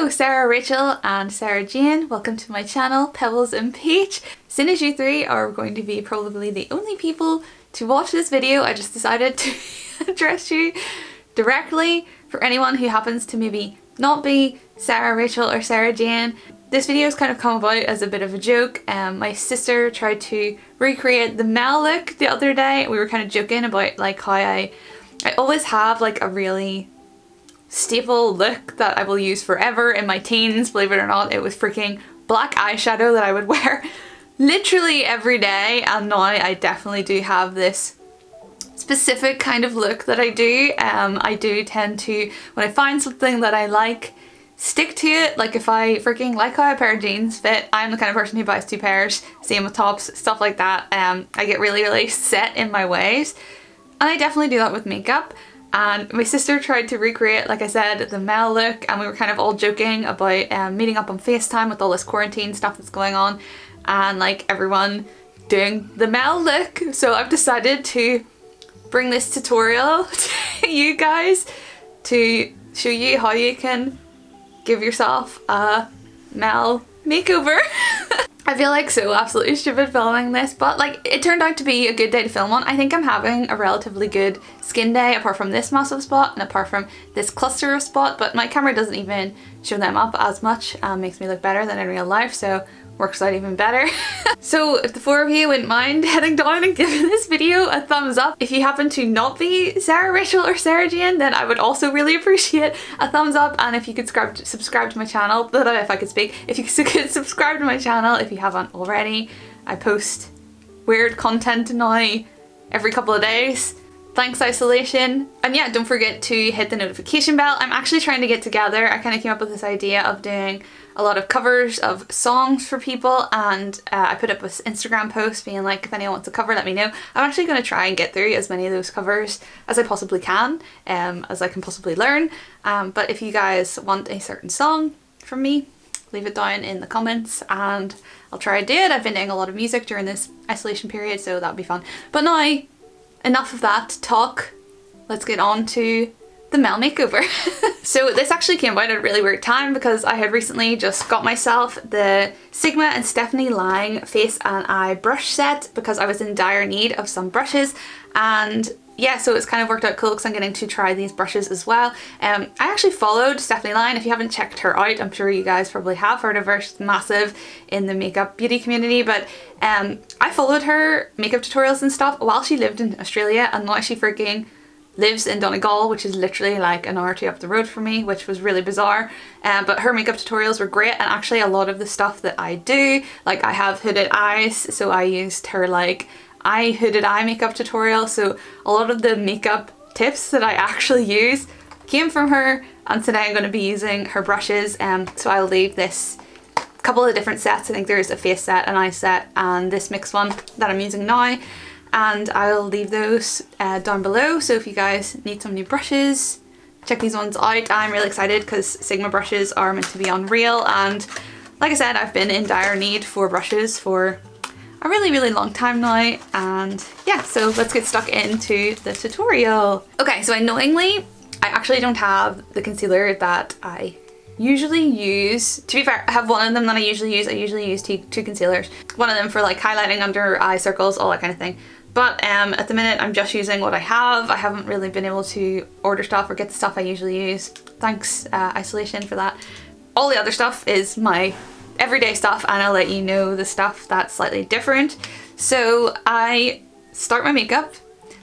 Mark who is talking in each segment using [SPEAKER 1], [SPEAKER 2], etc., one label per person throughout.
[SPEAKER 1] Hello Sarah, Rachel and Sarah Jane, welcome to my channel Pebbles and Peach. Seeing as you three are going to be probably the only people to watch this video, I just decided to address you directly. For anyone who happens to maybe not be Sarah, Rachel or Sarah Jane, this video has kind of come about as a bit of a joke. My sister tried to recreate the Mel look the other day. We were kind of joking about like how I always have like a really staple look that I will use forever. In my teens, believe it or not, it was freaking black eyeshadow that I would wear literally every day, and now I definitely do have this specific kind of look that I do. I do tend to, when I find something that I like, stick to it. Like if I freaking like how a pair of jeans fit, I'm the kind of person who buys two pairs, same with tops, stuff like that. I get really set in my ways, and I definitely do that with makeup. And my sister tried to recreate, like I said, the Mel look, and we were kind of all joking about meeting up on FaceTime with all this quarantine stuff that's going on and like everyone doing the Mel look. So I've decided to bring this tutorial to you guys to show you how you can give yourself a Mel makeover. I feel like so absolutely stupid filming this, but like it turned out to be a good day to film on. I think I'm having a relatively good skin day apart from this massive spot and apart from this cluster of spot, but my camera doesn't even show them up as much and makes me look better than in real life, so works out even better. So if the four of you wouldn't mind heading down and giving this video a thumbs up. If you happen to not be Sarah, Rachel or Sarah Jane, then I would also really appreciate a thumbs up, and if you could subscribe to my channel, if I could speak, if you could subscribe to my channel if you haven't already. I post weird content now every couple of days. Thanks, isolation. And yeah, don't forget to hit the notification bell. I'm actually trying to get together. I kind of came up with this idea of doing a lot of covers of songs for people, and I put up this Instagram post being like, if anyone wants a cover, let me know. I'm actually going to try and get through as many of those covers as I possibly can, as I can possibly learn. But if you guys want a certain song from me, leave it down in the comments and I'll try to do it. I've been doing a lot of music during this isolation period, so that'll be fun. But now, enough of that talk, let's get on to the Mel makeover. So this actually came about at a really weird time because I had recently just got myself the Sigma and Stephanie Lange face and eye brush set because I was in dire need of some brushes, and yeah, so it's kind of worked out cool because I'm getting to try these brushes as well. I actually followed Stephanie Lange. If you haven't checked her out, I'm sure you guys probably have heard of her. She's massive in the makeup beauty community, but I followed her makeup tutorials and stuff while she lived in Australia, and now she freaking lives in Donegal, which is literally like an hour or two up the road from me, which was really bizarre. But her makeup tutorials were great, and actually a lot of the stuff that I do, like I have hooded eyes, so I used her like hooded eye makeup tutorial, so a lot of the makeup tips that I actually use came from her, and today I'm going to be using her brushes. So I'll leave this couple of different sets. I think there's a face set, an eye set, and this mixed one that I'm using now, and I'll leave those down below. So if you guys need some new brushes, check these ones out. I'm really excited because Sigma brushes are meant to be unreal, and like I said, I've been in dire need for brushes for a really long time now, and yeah, so let's get stuck into the tutorial. Okay, so annoyingly, I actually don't have the concealer that I usually use. To be fair, I have one of them that I usually use. I usually use two concealers. One of them for like highlighting under eye circles, all that kind of thing. But at the minute, I'm just using what I have. I haven't really been able to order stuff or get the stuff I usually use. Thanks, isolation, for that. All the other stuff is my everyday stuff, and I'll let you know the stuff that's slightly different. So I start my makeup.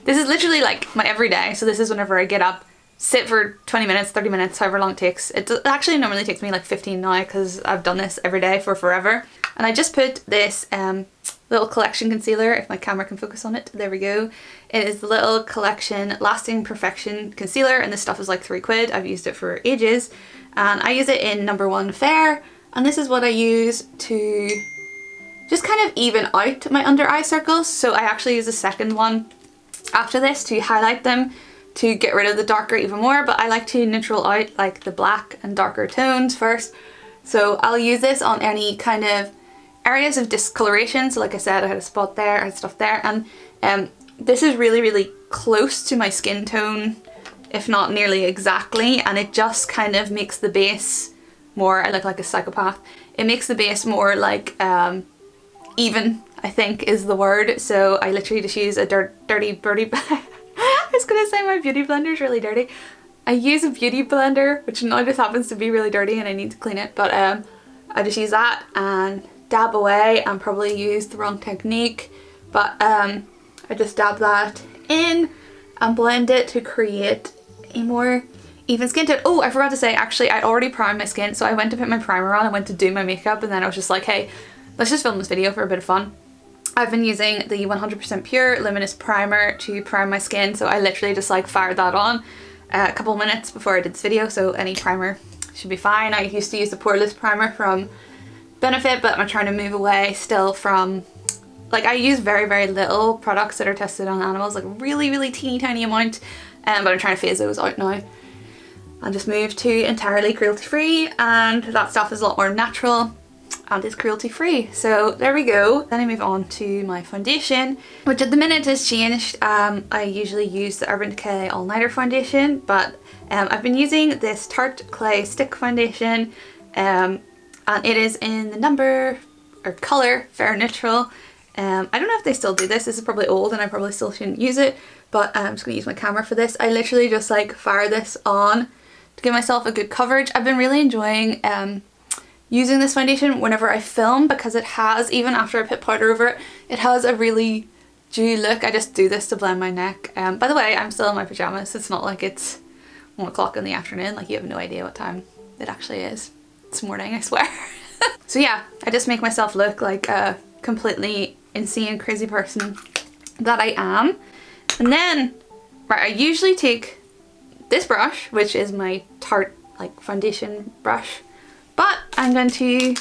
[SPEAKER 1] This is literally like my everyday. So this is whenever I get up, sit for 20 minutes, 30 minutes, however long it takes. It actually normally takes me like 15 now because I've done this every day for forever. And I just put this little collection concealer, if my camera can focus on it, there we go. It is the little collection Lasting Perfection concealer, and this stuff is like £3. I've used it for ages, and I use it in number 1 Fair, and this is what I use to just kind of even out my under eye circles. So I actually use a second one after this to highlight them, to get rid of the darker even more, but I like to neutral out like the black and darker tones first. So I'll use this on any kind of areas of discoloration. So like I said, I had a spot there, I had stuff there, and this is really close to my skin tone, if not nearly exactly, and it just kind of makes the base more. I look like a psychopath. It makes the base more like even, I think is the word. So I literally just use a dirty birdie I was gonna say my beauty blender is really dirty. I use a beauty blender, which now just happens to be really dirty and I need to clean it, but I just use that and dab away and probably use the wrong technique, but I just dab that in and blend it to create a more even skin tone. Oh, I forgot to say, actually I already primed my skin, so I went to put my primer on, I went to do my makeup, and then I was just like, hey, let's just film this video for a bit of fun. I've been using the 100% Pure Luminous Primer to prime my skin, so I literally just like fired that on a couple minutes before I did this video, so any primer should be fine. I used to use the Poreless Primer from Benefit, but I'm trying to move away still from, like, I use very little products that are tested on animals, like really teeny tiny amount, but I'm trying to phase those out now and just move to entirely cruelty free, and that stuff is a lot more natural and is cruelty free. So there we go. Then I move on to my foundation, which at the minute has changed. I usually use the Urban Decay All Nighter foundation, but I've been using this Tarte Clay Stick foundation, and it is in the number or color Fair Neutral. I don't know if they still do this. This is probably old and I probably still shouldn't use it, but I'm just gonna use my camera for this. I literally just like fire this on to give myself a good coverage. I've been really enjoying using this foundation whenever I film, because it has, even after I put powder over it, it has a really dewy look. I just do this to blend my neck. By the way, I'm still in my pajamas. It's not like it's 1 o'clock in the afternoon, like you have no idea what time it actually is. It's morning, I swear. So yeah, I just make myself look like a completely insane crazy person that I am. And then, right, I usually take this brush, which is my Tarte like foundation brush, but I'm going to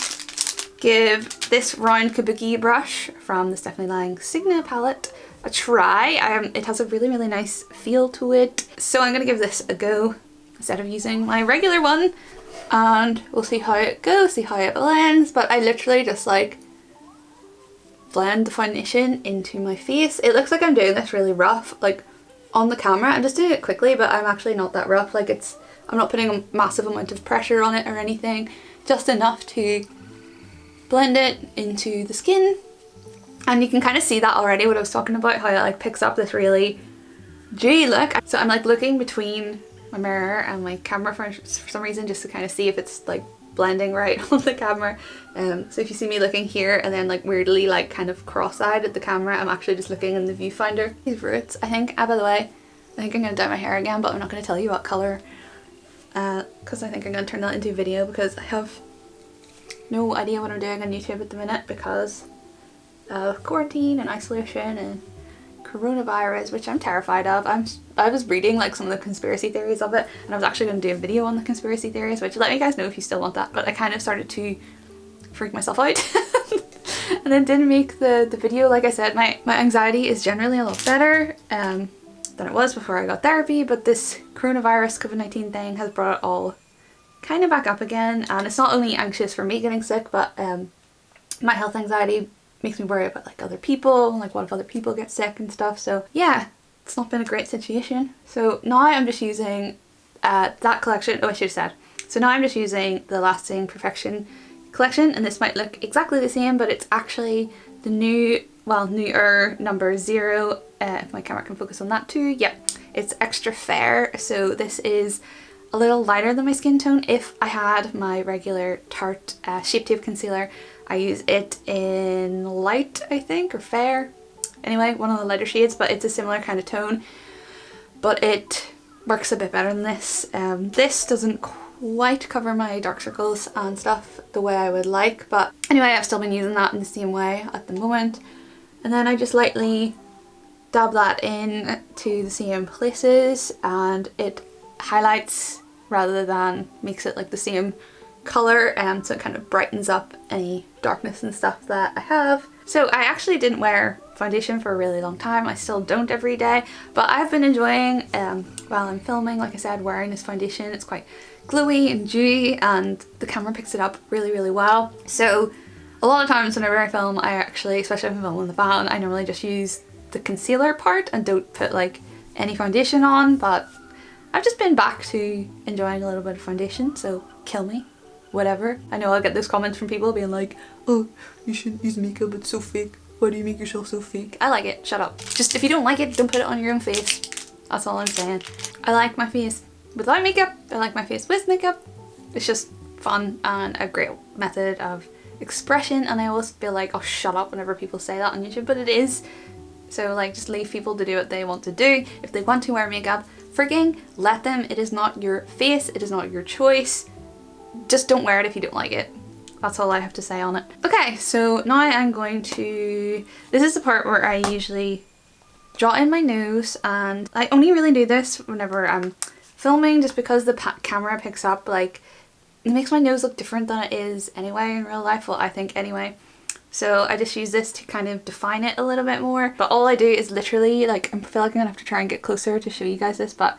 [SPEAKER 1] give this round kabuki brush from the Stephanie Lange Signa palette a try. It has a really nice feel to it, so I'm going to give this a go instead of using my regular one, and we'll see how it goes, see how it blends. But I literally just like blend the foundation into my face. It looks like I'm doing this really rough, like on the camera. I'm just doing it quickly, but I'm actually not that rough. Like I'm not putting a massive amount of pressure on it or anything, just enough to blend it into the skin. And you can kind of see that already, what I was talking about, how it like picks up this really dewy look. So I'm like looking between my mirror and my camera for some reason, just to kind of see if it's like blending right on the camera. So if you see me looking here and then like weirdly like kind of cross-eyed at the camera, I'm actually just looking in the viewfinder. These roots, I think, by the way, I think I'm going to dye my hair again, but I'm not going to tell you what colour, because I think I'm going to turn that into a video, because I have no idea what I'm doing on YouTube at the minute because of quarantine and isolation and coronavirus, which I'm terrified of. I was reading like some of the conspiracy theories of it, and I was actually going to do a video on the conspiracy theories, which let me guys know if you still want that, but I kind of started to freak myself out and then didn't make the video. Like I said, my anxiety is generally a lot better than it was before I got therapy, but this coronavirus COVID-19 thing has brought it all kind of back up again. And it's not only anxious for me getting sick, but my health anxiety makes me worry about like other people, like what if other people get sick and stuff. So yeah, it's not been a great situation. So now I'm just using that collection. Oh, I should have said. So now I'm just using the Lasting Perfection collection, and this might look exactly the same, but it's actually the newer number 0. If my camera can focus on that too. Yep, it's extra fair. So this is a little lighter than my skin tone. If I had my regular Tarte Shape Tape concealer, I use it in light, I think, or fair. Anyway, one of the lighter shades, but it's a similar kind of tone. But it works a bit better than this. This doesn't quite cover my dark circles and stuff the way I would like, but anyway, I've still been using that in the same way at the moment. And then I just lightly dab that in to the same places, and it highlights rather than makes it like the same colour, so it kind of brightens up any darkness and stuff that I have. So I actually didn't wear foundation for a really long time. I still don't every day, but I've been enjoying while I'm filming, like I said, wearing this foundation. It's quite glowy and dewy, and the camera picks it up really well. So a lot of times whenever I film, I actually, especially if I'm filming the van, I normally just use the concealer part and don't put like any foundation on. But I've just been back to enjoying a little bit of foundation, so kill me. whatever. I know I'll get those comments from people being like, oh, you shouldn't use makeup, it's so fake. Why do you make yourself so fake? I like it, shut up. Just if you don't like it, don't put it on your own face. That's all I'm saying. I like my face without makeup, I like my face with makeup. It's just fun and a great method of expression, and I always feel like, oh, shut up whenever people say that on YouTube, but it is. So like, just leave people to do what they want to do. If they want to wear makeup, frigging let them. It is not your face, it is not your choice. Just don't wear it if you don't like it. That's all I have to say on it. Okay, so now I'm going to, this is the part where I usually draw in my nose, and I only really do this whenever I'm filming, just because the camera picks up, like, it makes my nose look different than it is anyway in real life, well, I think anyway. So I just use this to kind of define it a little bit more. But all I do is literally, like, I feel like I'm gonna have to try and get closer to show you guys this, but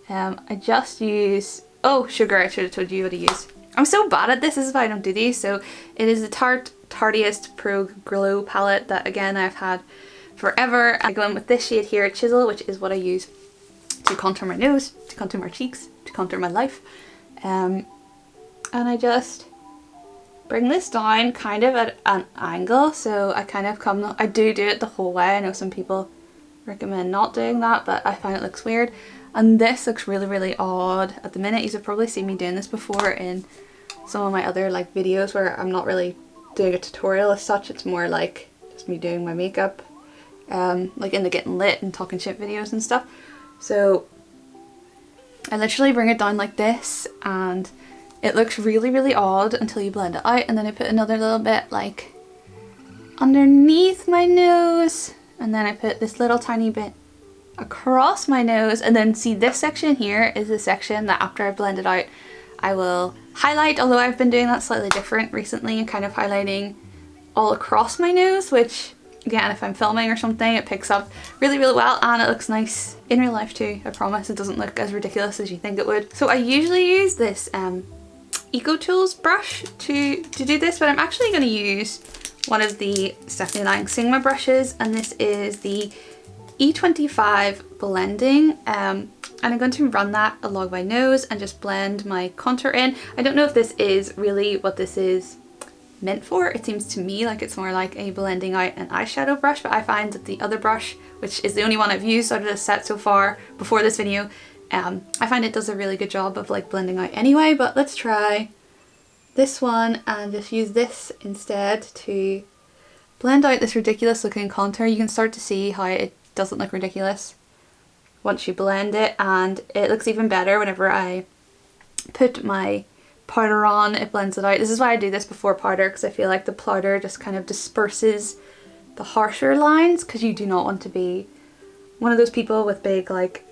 [SPEAKER 1] I just use, oh, sugar, I should have told you what to use. I'm so bad at this is why I don't do these. So it is the Tarteist Pro Glow palette that, again, I've had forever. I go in with this shade here, Chisel, which is what I use to contour my nose, to contour my cheeks, to contour my life. And I just bring this down kind of at an angle, so I kind of come, I do it the whole way. I know some people recommend not doing that, but I find it looks weird. And this looks really, really odd at the minute. You've probably seen me doing this before in some of my other like videos where I'm not really doing a tutorial as such. It's more like just me doing my makeup, like in the getting lit and talking shit videos and stuff. So I literally bring it down like this, and it looks really, really odd until you blend it out, and then I put another little bit like underneath my nose, and then I put this little tiny bit across my nose, and then see this section here is the section that after I blend it out I will highlight, although I've been doing that slightly different recently and kind of highlighting all across my nose, which again, if I'm filming or something, it picks up really, really well, and it looks nice in real life too. I promise it doesn't look as ridiculous as you think it would. So I usually use this Eco Tools brush to do this, but I'm actually going to use one of the Stephanie Lange Sigma brushes, and this is the E25 blending, and I'm going to run that along my nose and just blend my contour in. I don't know if this is really what this is meant for. It seems to me like it's more like a blending out an eyeshadow brush, but I find that the other brush, which is the only one I've used out of this set so far before this video, I find it does a really good job of like blending out anyway. But let's try this one and just use this instead to blend out this ridiculous looking contour. You can start to see how it doesn't look ridiculous once you blend it, and it looks even better whenever I put my powder on. It blends it out. This is why I do this before powder, because I feel like the powder just kind of disperses the harsher lines, because you do not want to be one of those people with big like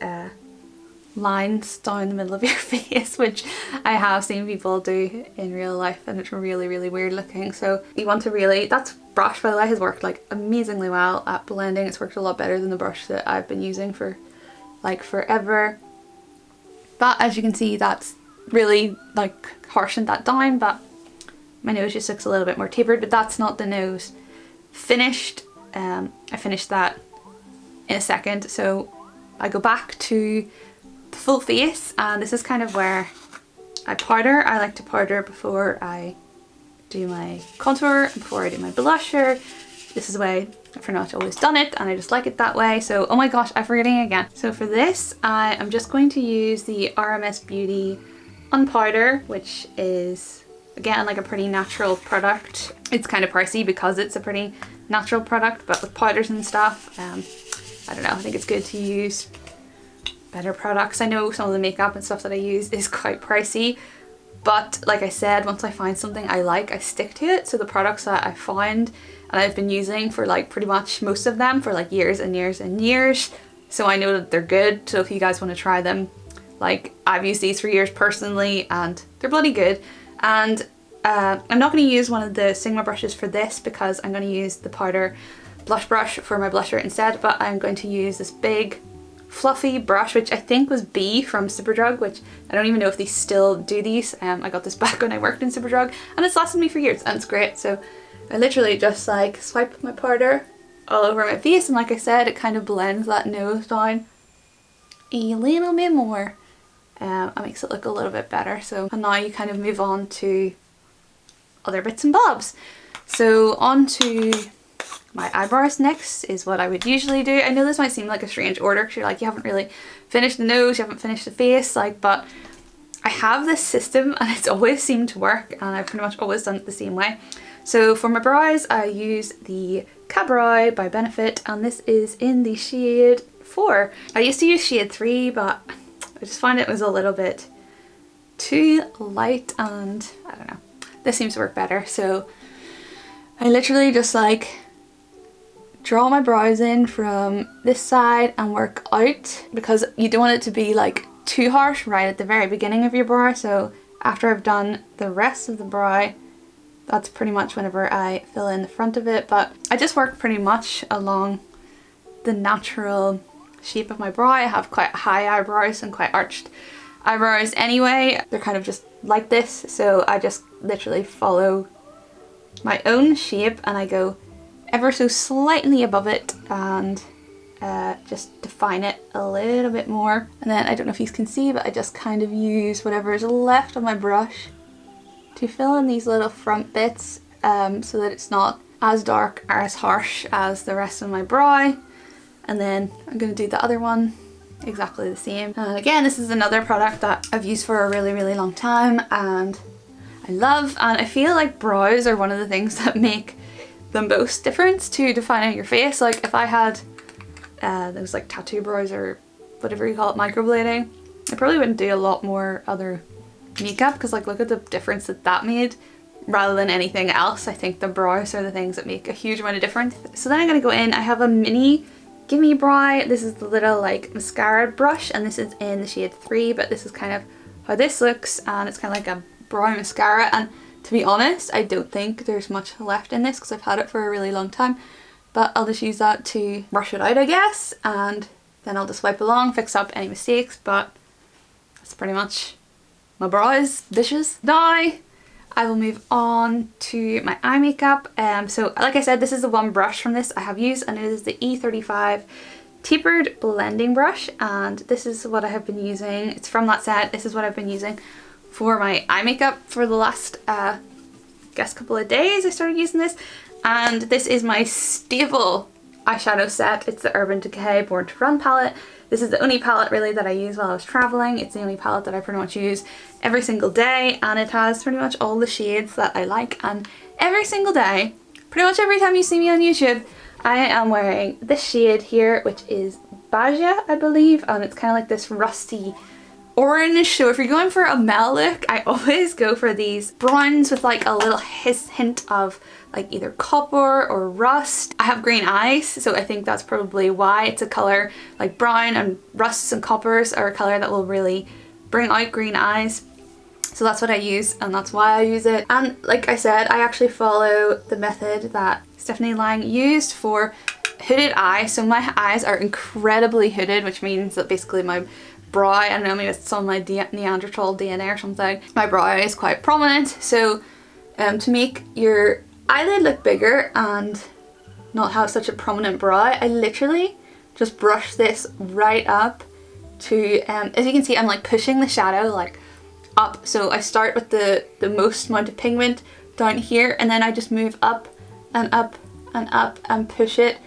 [SPEAKER 1] lines down the middle of your face, which I have seen people do in real life, and it's really, really weird looking. So you want to really, that brush by the way has worked like amazingly well at blending. It's worked a lot better than the brush that I've been using for like forever. But as you can see, that's really like harshened that down, but my nose just looks a little bit more tapered, but that's not the nose finished. I finished that in a second, so I go back to the full face, and this is kind of where I powder. I like to powder before I do my contour and before I do my blusher. This is the way I've pretty much always done it, and I just like it that way. So, oh my gosh, I'm forgetting again. So for this, I am just going to use the RMS Beauty Unpowder, which is again like a pretty natural product. It's kind of pricey because it's a pretty natural product, but with powders and stuff, I don't know, I think it's good to use better products. I know some of the makeup and stuff that I use is quite pricey, but like I said, once I find something I like, I stick to it. So the products that I found and I've been using for like pretty much most of them for like years and years and years, so I know that they're good. So if you guys want to try them, like I've used these for years personally and they're bloody good. And I'm not going to use one of the Sigma brushes for this because I'm going to use the powder blush brush for my blusher instead, but I'm going to use this big fluffy brush, which I think was B from Superdrug, which I don't even know if they still do these. I got this back when I worked in Superdrug, and it's lasted me for years and it's great. So I literally just like swipe my powder all over my face, and like I said, it kind of blends that nose down a little bit more. It makes it look a little bit better. So, and now you kind of move on to other bits and bobs. So on to my eyebrows next is what I would usually do. I know this might seem like a strange order because you're like, you haven't really finished the nose, you haven't finished the face, like, but I have this system and it's always seemed to work, and I've pretty much always done it the same way. So for my brows, I use the Brow by Benefit, and this is in the shade 4. I used to use shade 3, but I just find it was a little bit too light, and I don't know, this seems to work better. So I literally just like draw my brows in from this side and work out, because you don't want it to be like too harsh right at the very beginning of your brow. So after I've done the rest of the brow, that's pretty much whenever I fill in the front of it. But I just work pretty much along the natural shape of my brow. I have quite high eyebrows and quite arched eyebrows anyway. They're kind of just like this, so I just literally follow my own shape and I go ever so slightly above it and just define it a little bit more. And then I don't know if you can see, but I just kind of use whatever is left of my brush to fill in these little front bits, so that it's not as dark or as harsh as the rest of my brow. And then I'm going to do the other one exactly the same. And again, this is another product that I've used for a really long time and I love, and I feel like brows are one of the things that make the most difference to defining your face. Like if I had those like tattoo brows or whatever you call it, microblading, I probably wouldn't do a lot more other makeup, because like look at the difference that that made rather than anything else. I think the brows are the things that make a huge amount of difference. So then I'm going to go in, I have a mini Gimme Brow. This is the little like mascara brush, and this is in the shade 3, but this is kind of how this looks, and it's kind of like a brow mascara. And to be honest, I don't think there's much left in this because I've had it for a really long time, but I'll just use that to brush it out, I guess, and then I'll just wipe along, fix up any mistakes. But that's pretty much my brows dishes. Now I will move on to my eye makeup. So like I said, this is the one brush from this I have used, and it is the E35 tapered blending brush, and this is what I have been using. It's from that set. This is what I've been using for my eye makeup for the last guess couple of days. I started using this, and this is my staple eyeshadow set. It's the Urban Decay Born to Run palette. This is the only palette really that I use while I was traveling. It's the only palette that I pretty much use every single day, and it has pretty much all the shades that I like. And every single day, pretty much every time you see me on YouTube, I am wearing this shade here, which is Baja, I believe, and it's kind of like this rusty orange. So if you're going for a Mel look, I always go for these browns with like a little hint of like either copper or rust. I have green eyes, so I think that's probably why it's a colour like brown, and rusts and coppers are a colour that will really bring out green eyes. So that's what I use, and that's why I use it. And like I said, I actually follow the method that Stephanie Lange used for hooded eye. So my eyes are incredibly hooded, which means that basically my brow, I don't know, maybe it's on my Neanderthal DNA or something, my brow is quite prominent. So to make your eyelid look bigger and not have such a prominent brow, I literally just brush this right up to, as you can see, I'm like pushing the shadow like up. So I start with the most amount of pigment down here, and then I just move up and up and up and push it,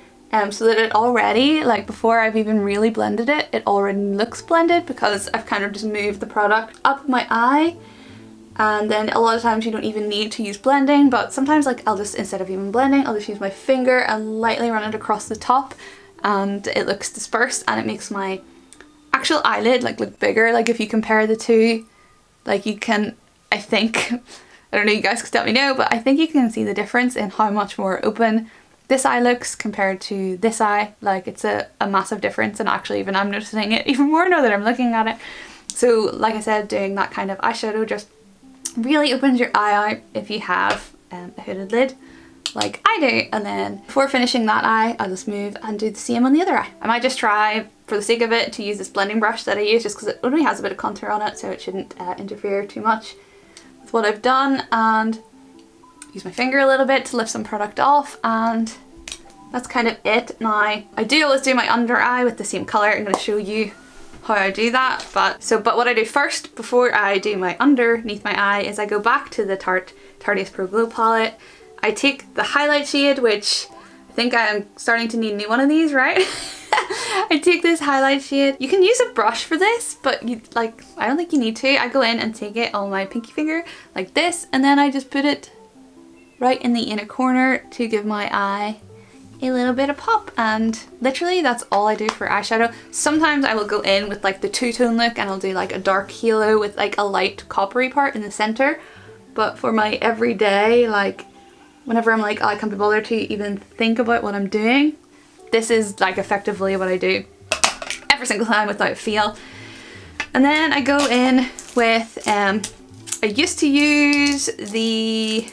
[SPEAKER 1] so that it already, like before I've even really blended it, it already looks blended because I've kind of just moved the product up my eye. And then a lot of times you don't even need to use blending, but sometimes like I'll just, instead of even blending, I'll just use my finger and lightly run it across the top, and it looks dispersed, and it makes my actual eyelid like look bigger. Like if you compare the two, like you can, I think, I don't know, you guys can let me know, but I think you can see the difference in how much more open this eye looks compared to this eye. Like it's a massive difference, and actually even I'm noticing it even more now that I'm looking at it. So like I said, doing that kind of eyeshadow just really opens your eye out if you have a hooded lid like I do. And then before finishing that eye, I'll just move and do the same on the other eye. I might just try, for the sake of it, to use this blending brush that I use, just because it only has a bit of contour on it, so it shouldn't interfere too much with what I've done, and use my finger a little bit to lift some product off, and that's kind of it. Now I do always do my under eye with the same colour. I'm going to show you how I do that, but what I do first before I do my underneath my eye is I go back to the Tarte Tarteist Pro Glow palette. I take the highlight shade, which I think I'm starting to need a new one of these, right? I take this highlight shade. You can use a brush for this, but I don't think you need to. I go in and take it on my pinky finger like this, and then I just put it right in the inner corner to give my eye a little bit of pop, and literally that's all I do for eyeshadow. Sometimes I will go in with like the two-tone look and I'll do like a dark halo with like a light coppery part in the center, but for my everyday, like whenever I'm like, oh, I can't be bothered to even think about what I'm doing, this is like effectively what I do every single time without fail. And then I go in with, I used to use the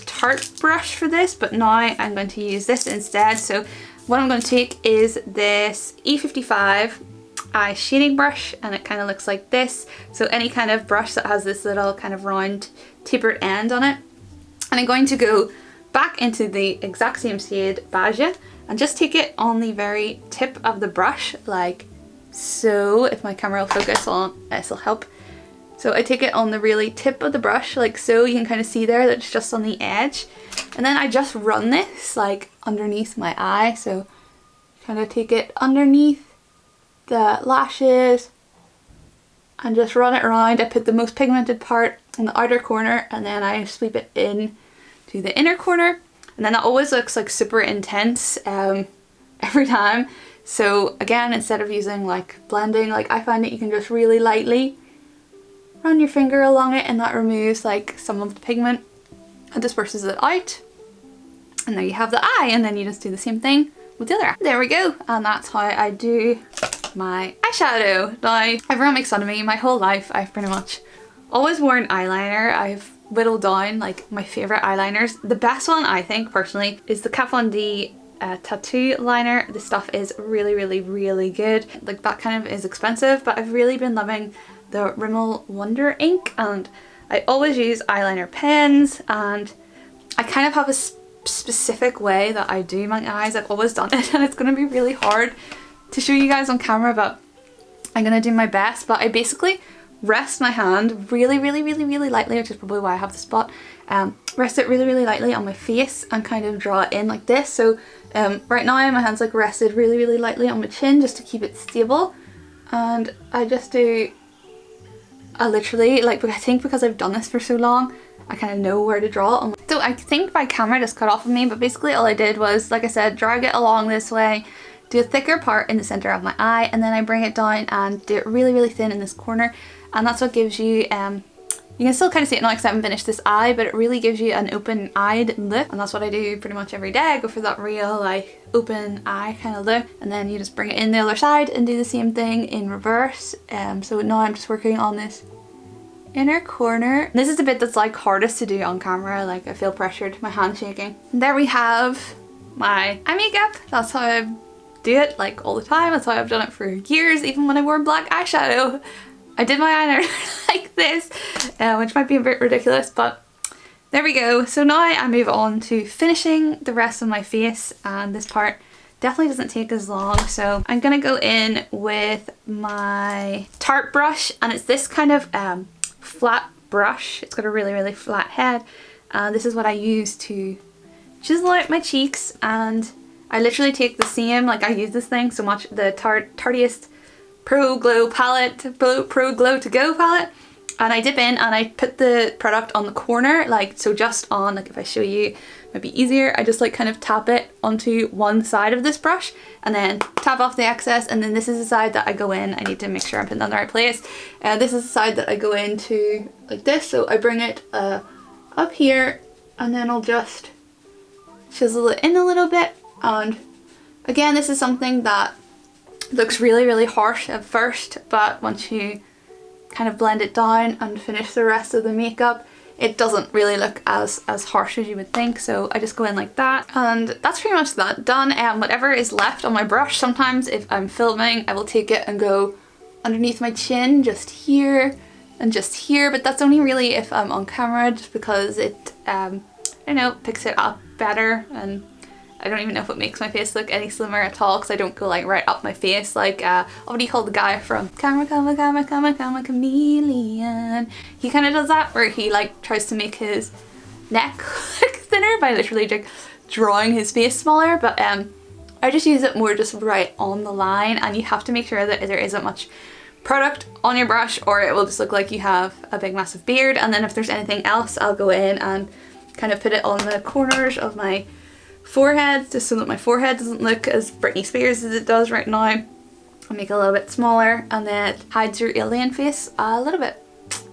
[SPEAKER 1] Tarte brush for this, but now I'm going to use this instead. So what I'm going to take is this E55 eye shading brush, and it kind of looks like this. So any kind of brush that has this little kind of round tapered end on it. And I'm going to go back into the exact same shade Beige and just take it on the very tip of the brush, like so. If my camera will focus on this will help. So I take it on the really tip of the brush, like so. You can kind of see there that it's just on the edge. And then I just run this like underneath my eye. So kind of take it underneath the lashes and just run it around. I put the most pigmented part in the outer corner, and then I sweep it in to the inner corner. And then that always looks like super intense every time. So again, instead of using like blending, like I find that you can just really lightly run your finger along it, and that removes like some of the pigment and disperses it out. And there you have the eye, and then you just do the same thing with the other eye. There we go, and that's how I do my eyeshadow. Now, everyone makes fun of me. My whole life I've pretty much always worn eyeliner. I've whittled down like my favourite eyeliners. The best one, I think personally, is the Kat Von D tattoo liner. This stuff is really, really, really good. Like that kind of is expensive, but I've really been loving the Rimmel Wonder ink, and I always use eyeliner pens, and I kind of have a specific way that I do my eyes. I've always done it, and it's going to be really hard to show you guys on camera, but I'm going to do my best. But I basically rest my hand really, really, really, really lightly, which is probably why I have the spot. Rest it really, really lightly on my face and kind of draw it in like this. So right now my hand's like rested really, really lightly on my chin just to keep it stable, and I just do literally, like, I think because I've done this for so long, I kind of know where to draw it. So I think my camera just cut off of me, but basically all I did was, like I said, drag it along this way, do a thicker part in the center of my eye, and then I bring it down and do it really, really thin in this corner. And that's what gives you, you can still kind of see it now because I haven't finished this eye, but it really gives you an open-eyed look. And that's what I do pretty much every day. I go for that real, like, open eye kind of look, and then you just bring it in the other side and do the same thing in reverse. So now I'm just working on this inner corner. This is the bit that's like hardest to do on camera. Like, I feel pressured, my hand's shaking. And there we have my eye makeup. That's how I do it, like, all the time. That's how I've done it for years, even when I wore black eyeshadow. I did my eyeliner like this, which might be a bit ridiculous, but there we go. So now I move on to finishing the rest of my face, and this part definitely doesn't take as long. So I'm gonna go in with my Tarte brush, and it's this kind of flat brush. It's got a really, really flat head. This is what I use to chisel out my cheeks, and I literally take the same, like, I use this thing so much, the Tarteist Pro Glow palette, Pro Glow To Go palette, and I dip in and I put the product on the corner, like, so just on, like, if I show you, it might be easier, I just like kind of tap it onto one side of this brush and then tap off the excess, and then this is the side that I go in. I need to make sure I'm putting that in the right place. This is the side that I go into like this, so I bring it up here, and then I'll just chisel it in a little bit. And again, this is something that looks really, really harsh at first, but once you kind of blend it down and finish the rest of the makeup, it doesn't really look as harsh as you would think. So I just go in like that, and that's pretty much that done. Whatever is left on my brush, sometimes if I'm filming, I will take it and go underneath my chin, just here and just here, but that's only really if I'm on camera, just because it I don't know, picks it up better, and I don't even know if it makes my face look any slimmer at all, because I don't go like right up my face like what do you call the guy from Camera Chameleon? He kind of does that, where he like tries to make his neck look thinner by literally like drawing his face smaller, but I just use it more just right on the line, and you have to make sure that there isn't much product on your brush or it will just look like you have a big massive beard. And then if there's anything else, I'll go in and kind of put it on the corners of my forehead just so that my forehead doesn't look as Britney Spears as it does right now. I'll make it a little bit smaller, and then it hides your alien face a little bit.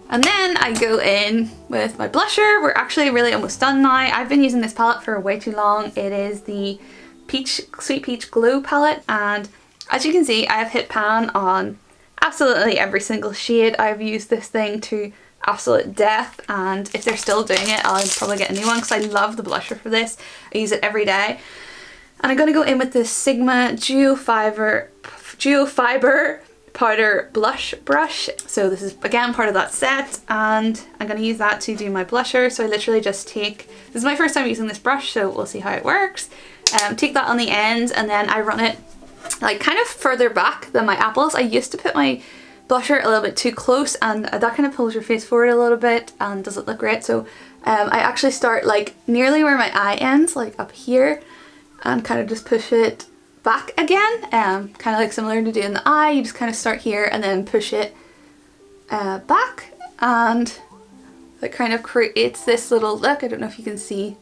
[SPEAKER 1] And then I go in with my blusher. We're actually really almost done now. I've been using this palette for way too long. It is the Sweet Peach Glow palette, and as you can see, I have hit pan on absolutely every single shade. I've used this thing to absolute death, and if they're still doing it, I'll probably get a new one because I love the blusher for this. I use it every day. And I'm going to go in with this Sigma Duo Fiber powder blush brush. So this is again part of that set, and I'm going to use that to do my blusher. So I literally just take, this is my first time using this brush, so we'll see how it works. Take that on the end, and then I run it like kind of further back than my apples. I used to put my blusher a little bit too close, and that kind of pulls your face forward a little bit and doesn't look great. So I actually start like nearly where my eye ends, like up here, and kind of just push it back again, kind of like similar to doing the eye. You just kind of start here and then push it back, and it kind of creates this little look. I don't know if you can see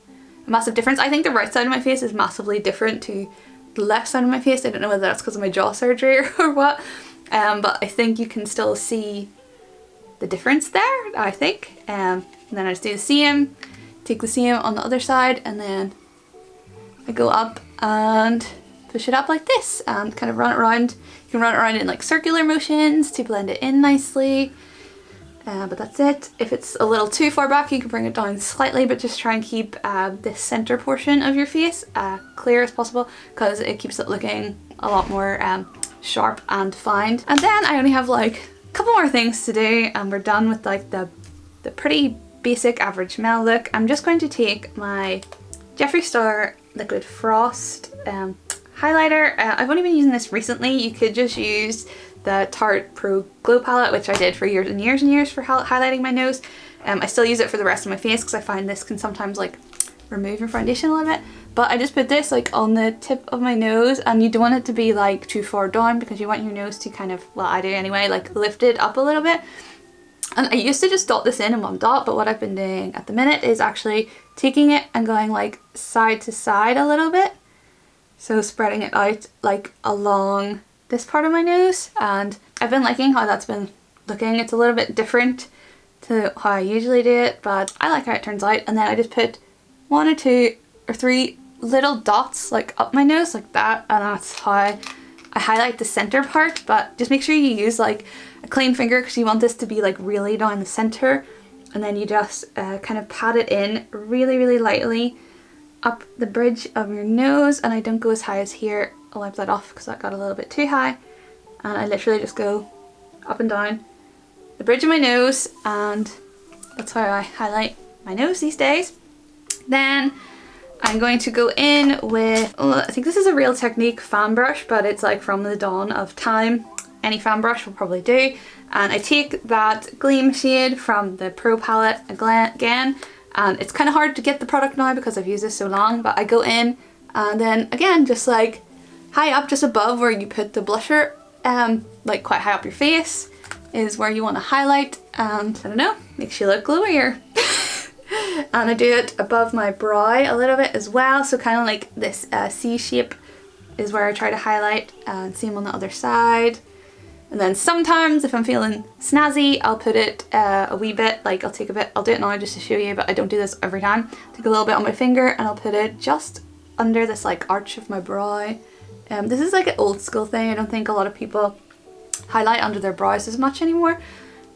[SPEAKER 1] a massive difference. I think the right side of my face is massively different to the left side of my face. I don't know whether that's because of my jaw surgery or what, but I think you can still see the difference there, I think. And then I just do the same, take the same on the other side, and then I go up and push it up like this and kind of run it around. You can run it around in like circular motions to blend it in nicely. But that's it. If it's a little too far back, you can bring it down slightly, but just try and keep this center portion of your face clear as possible, because it keeps it looking a lot more sharp and defined. And then I only have like a couple more things to do, and we're done with like the pretty basic average Mel look. I'm just going to take my Jeffree Star Liquid Frost highlighter. I've only been using this recently. You could just use the Tarte Pro Glow palette, which I did for years and years and years for highlighting my nose. I still use it for the rest of my face because I find this can sometimes like remove your foundation a little bit. But I just put this like on the tip of my nose, and you don't want it to be like too far down because you want your nose to kind of, well, I do anyway, like lift it up a little bit. And I used to just dot this in one dot, but what I've been doing at the minute is actually taking it and going like side to side a little bit. So spreading it out like along this part of my nose, and I've been liking how that's been looking. It's a little bit different to how I usually do it, but I like how it turns out. And then I just put 1 or 2 or 3 little dots like up my nose like that, and that's how I highlight the center part. But just make sure you use like a clean finger because you want this to be like really down the center, and then you just kind of pat it in really lightly up the bridge of your nose. And I don't go as high as here. I'll wipe that off because that got a little bit too high, and I literally just go up and down the bridge of my nose, and that's how I highlight my nose these days. Then I'm going to go in with, I think this is a Real Technique fan brush, but it's like from the dawn of time. Any fan brush will probably do. And I take that Gleam shade from the Pro palette again, and it's kind of hard to get the product now because I've used this so long, but I go in and then again just like high up, just above where you put the blusher, like quite high up your face is where you want to highlight, and I don't know, makes you look glowier. And I do it above my brow a little bit as well, so kind of like this C shape is where I try to highlight, and same on the other side. And then sometimes if I'm feeling snazzy, I'll put it a wee bit, like I'll take a bit, I'll do it now just to show you, but I don't do this every time. Take a little bit on my finger and I'll put it just under this like arch of my brow. This is like an old school thing. I don't think a lot of people highlight under their brows as much anymore,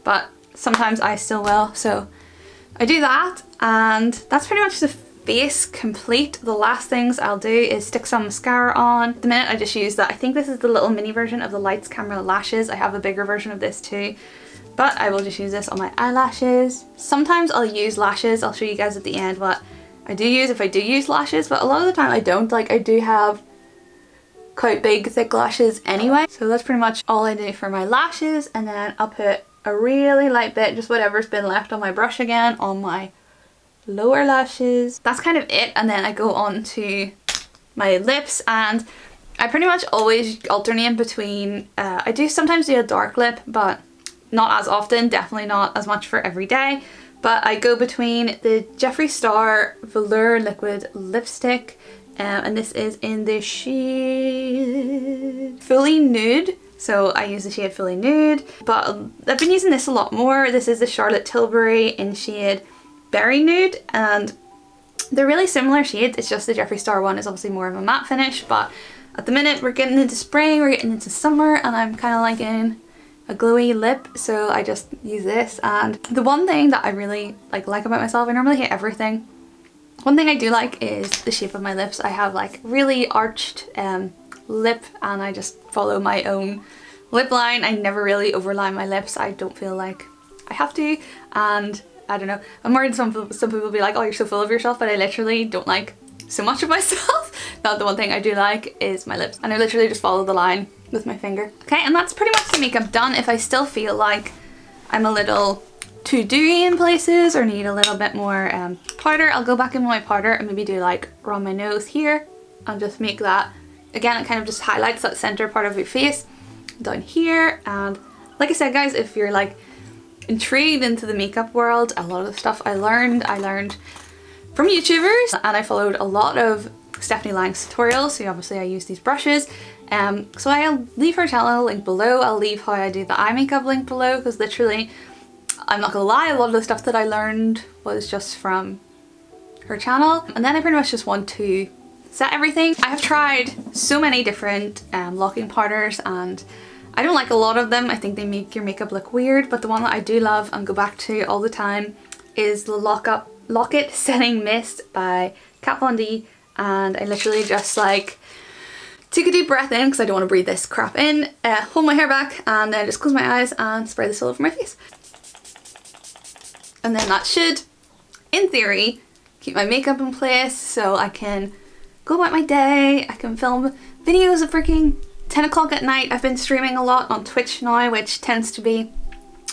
[SPEAKER 1] but sometimes I still will. So I do that, and that's pretty much the face complete. The last things I'll do is stick some mascara on. At the minute I just use that. I think this is the little mini version of the Lights Camera Lashes. I have a bigger version of this too, but I will just use this on my eyelashes. Sometimes I'll use lashes. I'll show you guys at the end what I do use if I do use lashes, but a lot of the time I don't. Like, I do have quite big thick lashes anyway, so that's pretty much all I do for my lashes. And then I'll put a really light bit, just whatever's been left on my brush again, on my lower lashes. That's kind of it, and then I go on to my lips, and I pretty much always alternate between, I do sometimes do a dark lip, but not as often, definitely not as much for every day. But I go between the Jeffree Star Velour Liquid Lipstick, and this is in the shade Fully Nude. So I use the shade Fully Nude, but I've been using this a lot more. This is the Charlotte Tilbury in shade Berry Nude, and they're really similar shades. It's just the Jeffree Star one is obviously more of a matte finish, but at the minute we're getting into spring, we're getting into summer, and I'm kind of liking a glowy lip, so I just use this. And the one thing that I really like about myself, I normally hate everything. One thing I do like is the shape of my lips. I have like really arched lip, and I just follow my own lip line. I never really overline my lips. I don't feel like I have to, and I don't know. I'm worried some people will be like, oh, you're so full of yourself, but I literally don't like so much of myself. Now the one thing I do like is my lips, and I literally just follow the line with my finger. Okay, and that's pretty much the makeup done. If I still feel like I'm a little too dewy in places or need a little bit more powder, I'll go back in with my powder and maybe do like around my nose here and just make that, again, it kind of just highlights that center part of your face down here. And like I said, guys, if you're like intrigued into the makeup world, a lot of the stuff I learned from YouTubers, and I followed a lot of Stephanie Lang's tutorials. So obviously I use these brushes, so I'll leave her channel link below. I'll leave how I do the eye makeup link below, because literally, I'm not gonna lie, a lot of the stuff that I learned was just from her channel. And then I pretty much just want to set everything. I have tried so many different locking powders, and I don't like a lot of them. I think they make your makeup look weird, but the one that I do love and go back to all the time is the Lock It Setting Mist by Kat Von D. And I literally just like take a deep breath in, because I don't want to breathe this crap in, hold my hair back, and then just close my eyes and spray this all over my face. And then that should, in theory, keep my makeup in place so I can go about my day. I can film videos at freaking 10 o'clock at night. I've been streaming a lot on Twitch now, which tends to be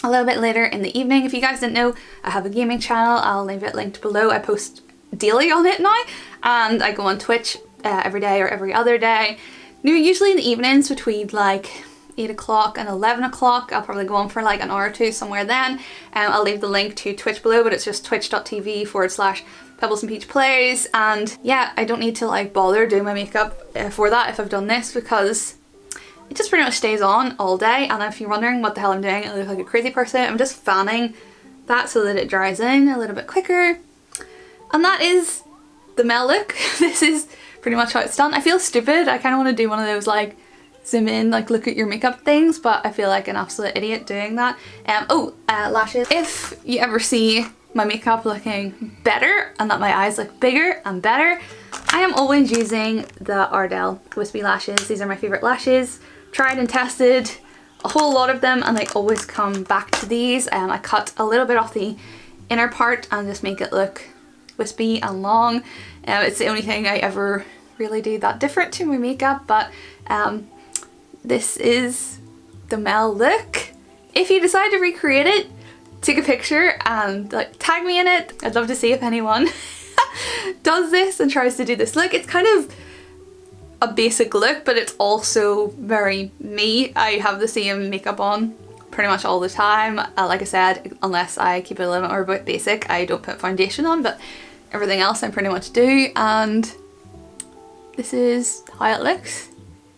[SPEAKER 1] a little bit later in the evening. If you guys didn't know, I have a gaming channel. I'll leave it linked below. I post daily on it now, and I go on Twitch every day or every other day. Usually in the evenings between like 8 o'clock and 11 o'clock. I'll probably go on for like an hour or two somewhere then. I'll leave the link to Twitch below, but it's just twitch.tv/Pebbles and Peach Plays. And yeah, I don't need to like bother doing my makeup for that if I've done this, because it just pretty much stays on all day. And if you're wondering what the hell I'm doing, I look like a crazy person, I'm just fanning that so that it dries in a little bit quicker. And that is the Mel look. This is pretty much how it's done. I feel stupid. I kind of want to do one of those like zoom in, like look at your makeup things, but I feel like an absolute idiot doing that. Lashes. If you ever see my makeup looking better and that my eyes look bigger and better, I am always using the Ardell Wispy lashes. These are my favorite lashes. Tried and tested a whole lot of them, and I always come back to these. I cut a little bit off the inner part and just make it look wispy and long. It's the only thing I ever really do that different to my makeup, but this is the Mel look. If you decide to recreate it, take a picture and like tag me in it. I'd love to see if anyone does this and tries to do this look. It's kind of a basic look, but it's also very me. I have the same makeup on pretty much all the time. Like I said, unless I keep it a little bit more basic, I don't put foundation on, but everything else I pretty much do. And this is how it looks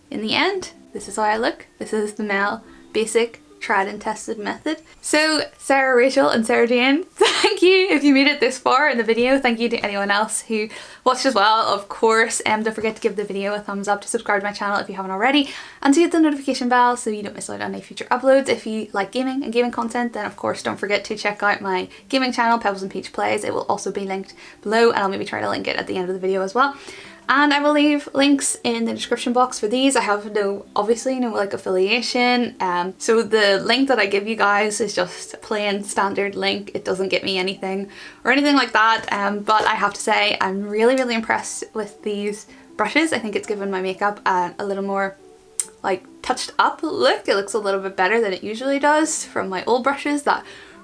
[SPEAKER 1] in the end. This is how I look. This is the Mel basic tried and tested method. So Sarah, Rachel and Sarah Jane, thank you if you made it this far in the video. Thank you to anyone else who watched as well, of course. Don't forget to give the video a thumbs up, to subscribe to my channel if you haven't already, and to hit the notification bell so you don't miss out on any future uploads. If you like gaming and gaming content, then of course don't forget to check out my gaming channel, Pebbles and Peach Plays. It will also be linked below, and I'll maybe try to link it at the end of the video as well. And I will leave links in the description box for these. I have obviously no like affiliation, so the link that I give you guys is just a plain standard link. It doesn't get me anything or anything like that, but I have to say I'm really impressed with these brushes. I think it's given my makeup a little more like touched up look. It looks a little bit better than it usually does from my old brushes that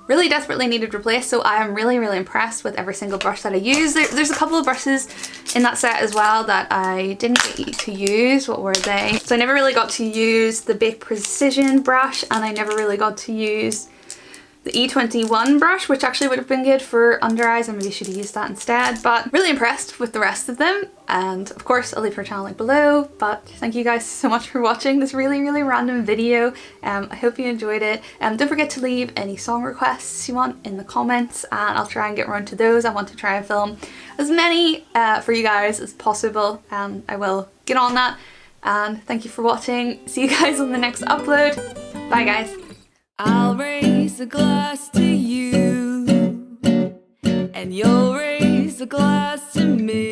[SPEAKER 1] really desperately needed replaced, so I am really impressed with every single brush that I use. There's a couple of brushes in that set as well that I didn't get to use. What were they? So I never really got to use the Big Precision brush, and I never really got to use the E21 brush, which actually would have been good for under eyes. I maybe should have used that instead, but really impressed with the rest of them. And of course I'll leave her channel link below. But thank you guys so much for watching this really random video. I hope you enjoyed it. Don't forget to leave any song requests you want in the comments, and I'll try and get around to those. I want to try and film as many for you guys as possible, and I will get on that. And thank you for watching. See you guys on the next upload. Bye guys.
[SPEAKER 2] I'll raise a glass to you, and you'll raise a glass to me.